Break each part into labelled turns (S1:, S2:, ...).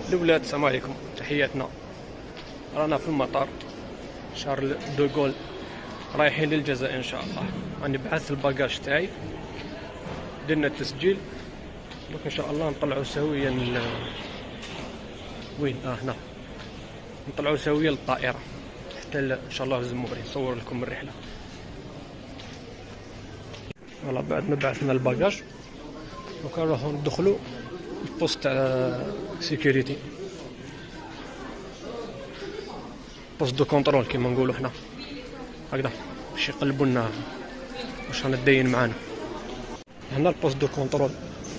S1: الولاد السلام عليكم، تحياتنا. رانا في المطار شارل دوغول رايحين للجزائر ان شاء الله. راني بعثت الباجاج تاعي، درنا التسجيل، دوك ان شاء الله نطلعوا سويا وين هنا نطلعوا سويا للطائره حتى ان شاء الله الزموري نصور لكم الرحله. فوالا بعد ما بعثنا الباجاج دوكا نروحو ندخلو البوست تاع سيكوريتي، بوست دو كونترول كيما نقولوا حنا هكذا، باش يقلبوا لنا واش رانا داين معانا. هنا البوست دو كونترول،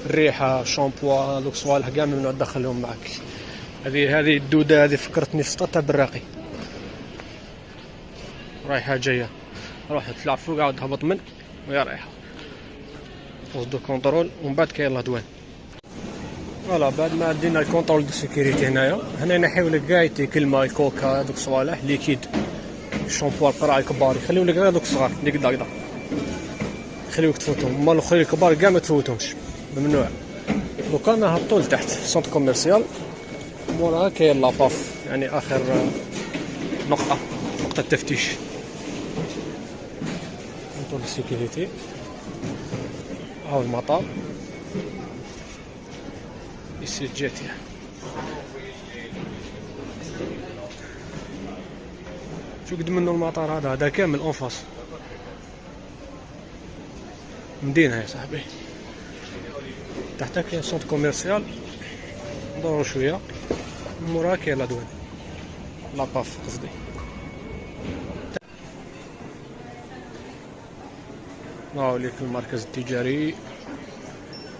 S1: الريحه شامبوا دوك صوالح كاع ممنوع تدخلهم معاك. هذه الدوده هذه فكرتني في سطا براقي، رايحه جايه، روح تلعب فوق عاود تهبط من وهي رايحه. بوست دو كونترول ومن بعد كاين لا دوان. فوالا بعد ما دينا الكونترول دو سيكوريتي هنا ينحيو لك كاع يتيك الماء الكوكا دوك صوالح ليكيد، الشامبو القرع الكبار يخليو لك غير دوك الصغار اللي قدا قدا يخليوك تفوتهم، اما الاخرين الكبار كاع ما تفوتهمش ممنوع. دوكا نهبطو لتحت سونط كوميرسيال، موراها كاين لاباف يعني اخر نقطة التفتيش. كونترول دو سيكوريتي، هاو المطار يسير جاتيه. شو قد منه المطار هذا كامل اونفاس مدينة يا صاحبي. تحت كاين سونط كوميرسيال، ندورو شويه مورا كاين لا دوان لاباف قصدي. هاو ليك المركز التجاري،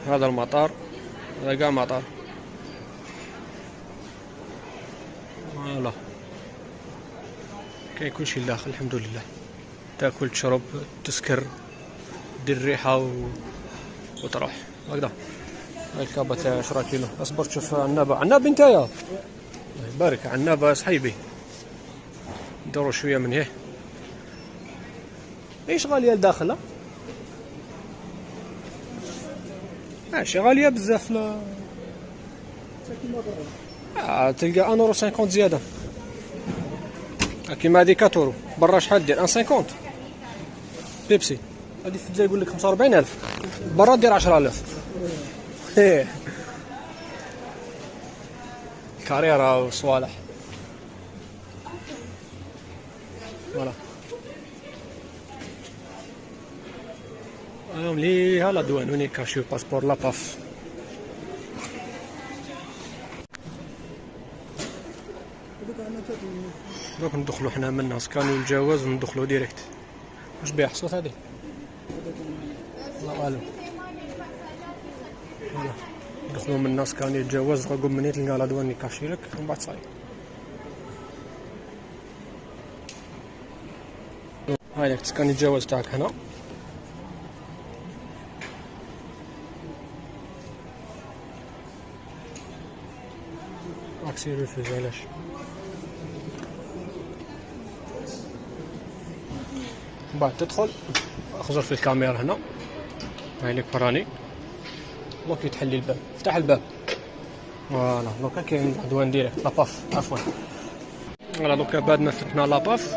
S1: هذا المطار، هذا كاع مطار. فوالا كاين كلشي داخل الحمد لله، تاكل تشرب تسكر دير ريحه وتروح هكذا. هاي الكابه تاع 10 كيلو. اصبر تشوف عنابه نتايا، الله يبارك عنابه صحيبي. ندورو شويه من هيه. ايش غاليه لداخل؟ ماشي غاليه بزاف. لا تلقى 1.50 زياده كيما هادي 4 يورو. برا شحال دير 1.50 بيبسي؟ هادي في الجزائر يقول لك 45,000، برا دير 10,000. كاريرا وصوالح. فوالا اليوم لي ها لا دوان وين كاشيو باسبور لاباف. دوك ندخلو حنا منا سكانيو الجواز وندخلو ديريكت. واش بيع حصوت هادي؟ الله اعلم. فوالا ندخلو منا سكانيو الجواز، تلقى مني تلقى لا دوان يكاشي لك ومن بعد صايب. هاي لك تسكاني الجواز تاعك هنا. راك سير ريفوز علاش؟ من بعد تدخل اخزر في الكاميرا هنا، هاي لك براني دوك يتحلي الباب، افتح الباب. فوالا دوكا كاين عدوان ديريكت لاباف عفوا. فوالا دوكا بعد ما فتنا لاباف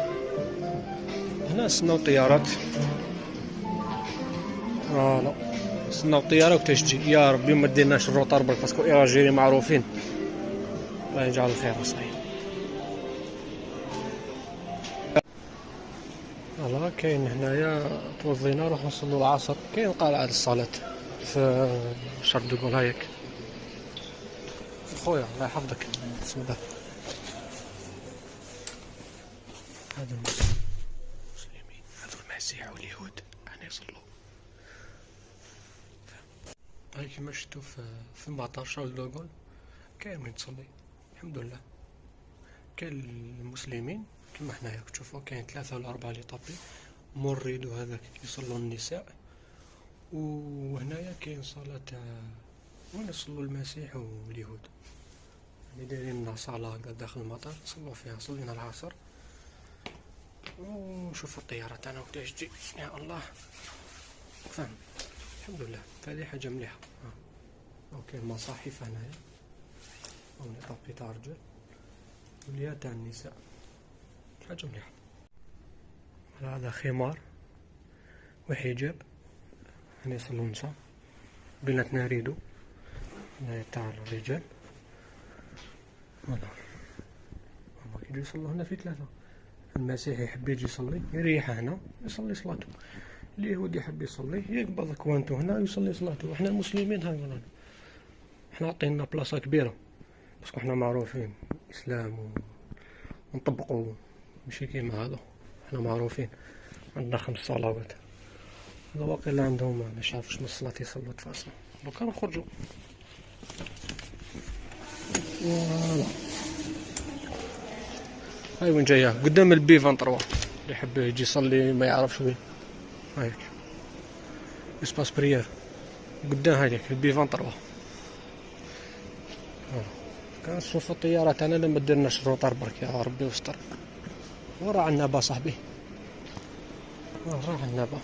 S1: هنا نستناو الطيارات. فوالا نستناو الطياره وقتاش تجي. يا ربي ما ديرناش الروطار برك باسكو الاراجيري معروفين. الله يجعل الخير صحيح. فوالا كاين هنايا توضينا نروح نصلو العصر، كاين قلعة الصلاة في شارل دوغول. هايك خويا الله يحفظك. بسم الله. هذا المسلمين، هذو المسيح واليهود يعني يصلوا. هاي كيما شفتو في مطار شارل دوغول كاين وين تصلي الحمد لله. كاين المسلمين كيما حنايا تشوفوا، كاين 3 ولا 4 لي طابي مريد وهذاك يصلوا النساء. وهنايا كاين صلاة تاع وين يصلوا المسيح واليهود، يعني دايرين لنا صالة داخل المطار نصلوا فيها. صلينا العصر ونشوفوا الطيارة تاعنا وقتاش تجي. يا الله فهم الحمد لله. هذه حاجة مليحة. وكاين مصاحف هنايا طابي تاع رجال واليا تاع النساء، حاجة مليحة. هذا خمار وحجاب، هنا يصلو النساء، بيناتنا ريدو هنايا تاع الرجال. فوالا هما كيجيو يصلو هنا في ثلاثة، المسيحي يحب يجي يصلي يريح هنا يصلي صلاتو، اليهودي يحب يصلي يقبض كوانتو هنا يصلي صلاتو. وحنا المسلمين هاي ورانا، حنا عطينا بلاصة كبيرة باسكو حنا معروفين إسلام ونطبقو، ماشي كيما هذا. حنا معروفين عندنا 5 صلوات، هذا واقيلا عندهم مش عارفش من الصلاة يصلوا تفاصيل. دوكا نخرجو. فوالا هاي وين جايه قدام البي 23 اللي يحب يجي يصلي ما يعرفش وين. هايك اسباس بريير قدام هايك البي 23. كنشوفو الطيارة تاعنا لما ديرناش روطار برك، يا ربي وستر. ورا عنابة صاحبي، ورا عنابة.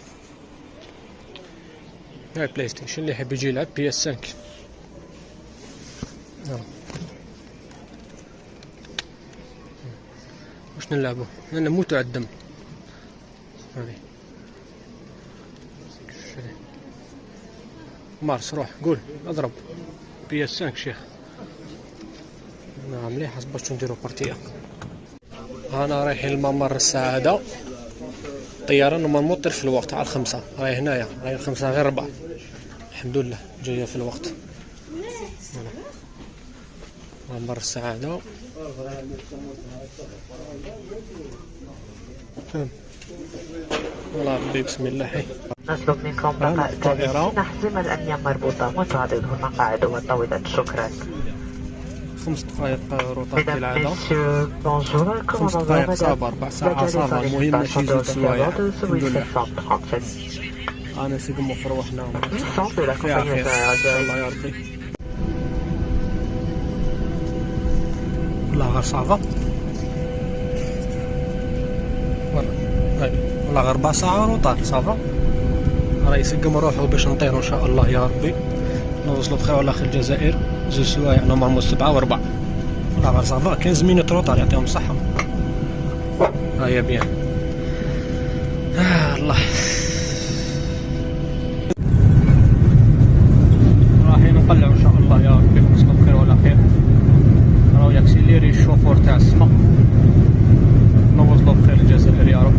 S1: هاي بلاي ستيشن اللي يحب يجي يلعب PS 5. واش نلعبو؟ انا نموتو على الدم. هادي مارس روح قول اضرب PS 5 شيخ. نعم مليح باش نديرو بارتيه. انا رايحين لممر السعادة، الطيارة نورمالمون طير في الوقت على 5، راهي هنايا راهي 5 غير 4 الحمد لله جاية في الوقت. ممر السعادة والله ربي بسم الله. حي
S2: نطلب منكم بقاء جالسين، نحزم الأنياب مربوطة وتعدله المقاعد والطاولة. شكرا.
S1: 5 دقائق روطار كالعادة، 5
S2: 5
S1: دقائق صابر 4 ساعة صابر. المهم ماشي 2 سوايع الحمد لله. أنا سيقوم فروحنا فيها خير إن شاء الله يا ربي. والله غير صافا والله غير 4 ساعة روطار صافا. راهي يسقم روحو باش نطيرو إن شاء الله يا ربي، نوصلو بخير على آخر الجزائر. 2 سوايع نورمالمون 7 و4. والله غير صافا 15 مينوت روطار يعطيهم الصحة. هيا بيان. الله رايحين نقلعو ان شاء الله يا ربي، نوصلو بخير وعلى خير. راهو ياكسيليري الشوفور تاع السما، نوصلو بخير الجزائر يا رب.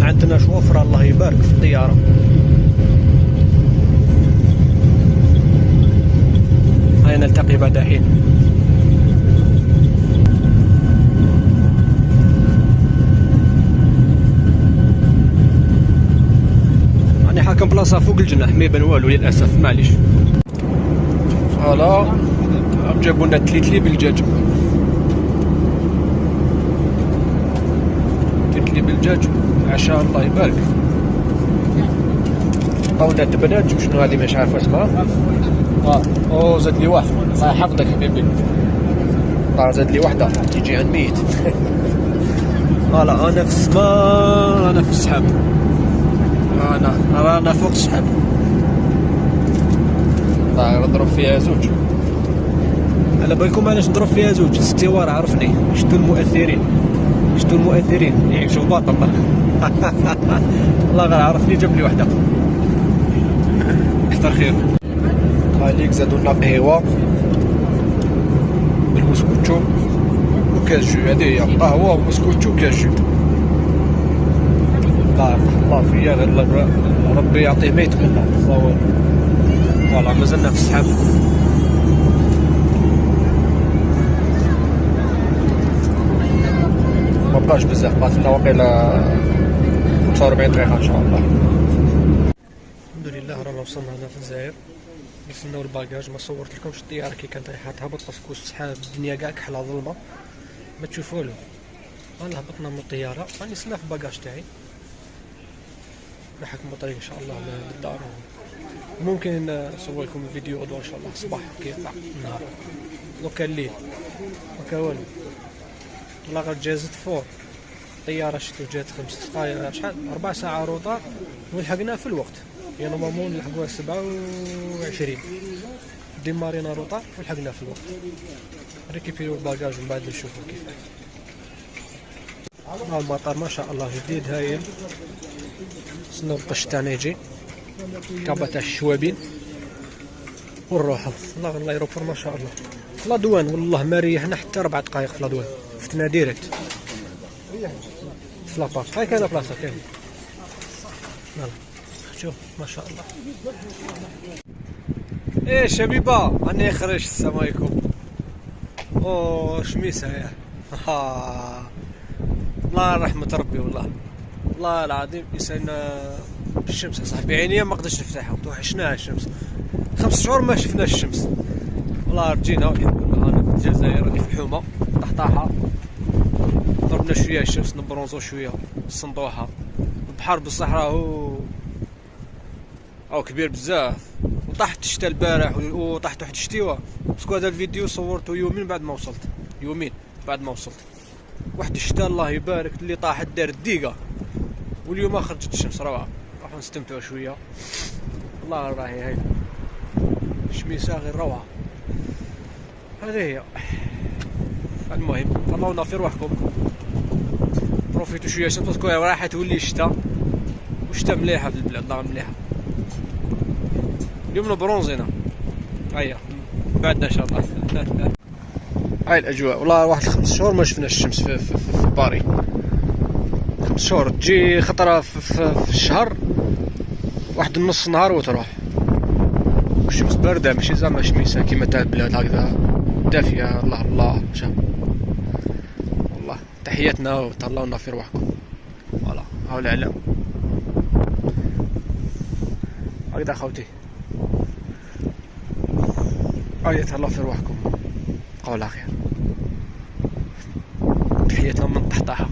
S1: عندنا شوفرة الله يبارك في الطيارة. هيا نلتقي بعد حين. راني حاكم بلاصة فوق الجناح ما يبان والو للأسف معليش. فوالا جابولنا تليتلي بالدجاج، تليتلي بالدجاج عشاء الله يبارك. طاولة بنات وشنو هذه مش عارف اسمها. او زاد لي واحد الله يحفظك حبيبي. زاد لي وحده تيجي عن ميت. فوالا انا في السماء، انا في السحاب، انا فوق السحاب. نضرب فيها زوج. على بالكم علاش نضرب فيها زوج؟ استوار عرفني. شتو المؤثرين، شتو المؤثرين يعيشوا باطل. الله غير عرفني جاب لي وحده. كثر خير. خاليك زادوا لنا قهوه بالمسكوتشو وكاس جو. هذه هي قهوه ومسكوتشو وكاس جو. بارك الله فيا غير ربي يعطيه ما يتمنى. فوالا مازلنا في السحاب. مبقاش بزاف، بقات لنا واقيلا 45 دقيقة ان شاء الله. الحمد لله رانا وصلنا هنا في الجزائر، نستناو الباكاج. ما صورت لكمش الطياره كي كانت رايحه تهبط باسكو السحاب الدنيا كاع كحله ظلمه ما تشوفوا له. انا هبطنا من الطياره راني نستنى في الباكاج تاعي، نحكم الطريق ان شاء الله للدار. ممكن نصور لكم الفيديو غدوه ان شاء الله الصباح كي يطلع النهار. دوكا الليل ما والو، والله غير جازت فور الطياره شتو جات 5 دقائق شحال 4 ساعات روطار ولحقنا في الوقت. يعني نورمالمون نلحقوها 27 ديمارينا روطار ولحقنا في الوقت. ريكيبيرو الباكاج ومن بعد نشوفو كيفاه. المطار ما شاء الله جديد هايل. نستناو القش تاعنا يجي، كابا تاع الشوابين ونروحو. والله الايروبور ما شاء الله. في لادوان والله ما ريحنا حتى 4 دقائق في لادوان، فتنا ديريكت في لابارت. هاي كاينه بلاصه كاين، يلا شوف ما شاء الله. ايه شبيبه راني خرجت. السلام عليكم. اوه شميسه يا الله رحمه ربي. والله العظيم انسان بالشمس صاحبي، عينيا ما قدرتش نفتحهم، توحشناها الشمس. 5 شهور ما شفناش الشمس. والله رجينا والحمد لله. انا في الجزائر راني في الحومه طحطاحه، ضربنا شويه الشمس نبرونزو شويه السنطوحه. البحر بصح راهو كبير بزاف. وطحت الشتا البارح وطحت واحد الشتيوه، باسكو هذا الفيديو صورته يومين بعد ما وصلت. واحد الشتا الله يبارك اللي طاحت دار الدقيقه، واليوم خرجت الشمس روعه. راح نستمتعوا شويه. والله راهي هاي شميسه غير روعه. هذه هي. المهم طلعونا في روحكم، بروفيتو شويه الشمس باسكو راح تولي الشتا، والشتا مليحه في البلاد. الله مليحه. اليوم برونزينا. هيا بعدنا ان شاء الله. هاي الاجواء. والله واحد 5 شهور ما شفناش الشمس في باري. 5 شهور تجي خطره في الشهر واحد النص نهار وتروح، والشمس بارده ماشي زعما شميسه كيما تاع البلاد هكذا دافيه. الله شاف. والله تحياتنا وتهلاونا في روحكم. فوالا هاو الاعلام هكذا خوتي. تهلاو في روحكم. قول خير. تحياتنا من طحطاحه.